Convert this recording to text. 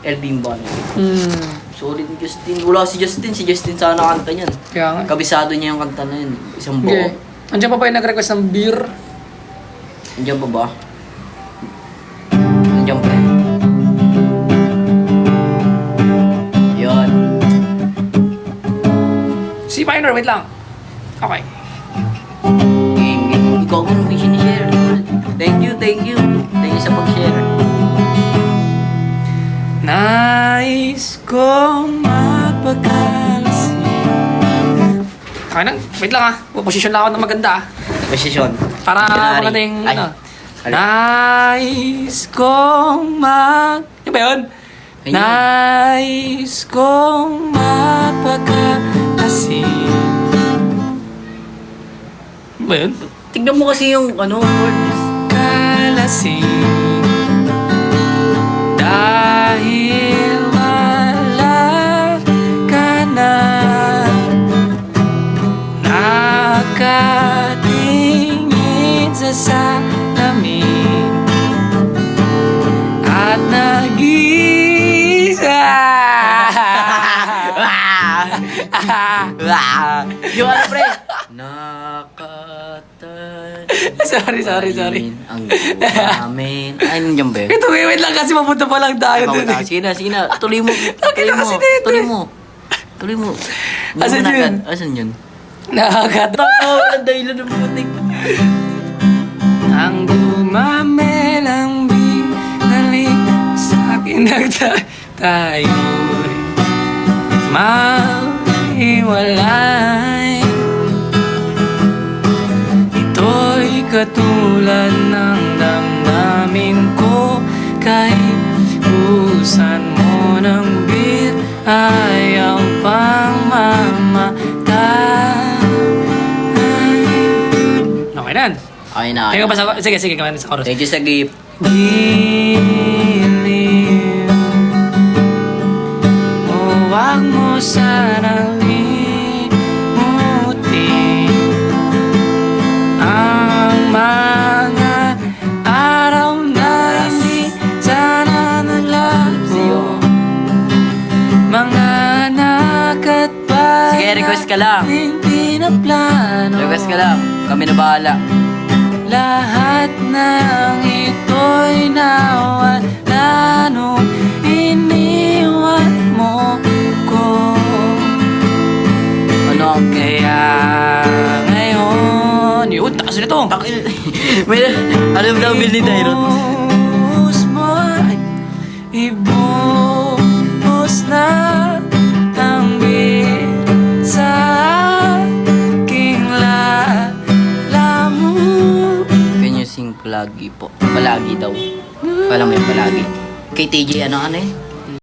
El Bimban. Solid ni Justin. Wala si Justin. Si Justin sana kanta niyan. Kaya nga. Kabisado niya yung kanta na yun. Isang buo. Okay. Andiyan pa ba yung nag-request ng beer? Andiyan pa ba? Andiyan pa rin. Yun. C minor, wait lang. Okay. Game. Ikaw mo nung sinishare. Thank you. Thank you sa pag-share. Nais kong mapagkalasing. Okay na, wait lang Posisyon lang ako na maganda Posisyon. Para Itinerary. maganda yung Ay. ano. Ano? Nais kong Yung ba yun? Ayun. Nais kong mapagkalasing. Ano ba yun? Tignan mo kasi yung words. Kalasing. Dahil wala ka na, nakatingin sa salamin at nag-iisa. Yung ano, pre? Sorry. Ang namin. Ay, nandiyan ba yun? Ito, wait lang kasi mapunta pa lang tayo dun. Sige na. Tuloy mo. Asan yun? Asan yun? Nakakatawa. Walang dahilan ng putik. Ang dumami lang binalik sa akin tayo'y mahiwalay. Ito'y katulad ng damdamin ko kay busan mo ng beer. Ayaw pang mamatay. Okay na. Okay na. Teka ba sa... Sige, kamanin sa chorus. Thank you sa gift. Giliw, huwag mo sanang limutin ang mga araw na hindi sana naglago. Mga anak at bayan Sige, request ka lang. pinaplano. Request ka lang. Kami na bahala. Lahat ng ito'y nawala nung iniwan mo ko. Ano? Kaya ngayon... Yun, takas nito! May alam daw bil ni Dairon. Ibuhos mo, ibuhos na ang beer sa aking lalamove. Can you sing palagi po? Palagi daw. Walang may palagi. Kay TJ ano eh?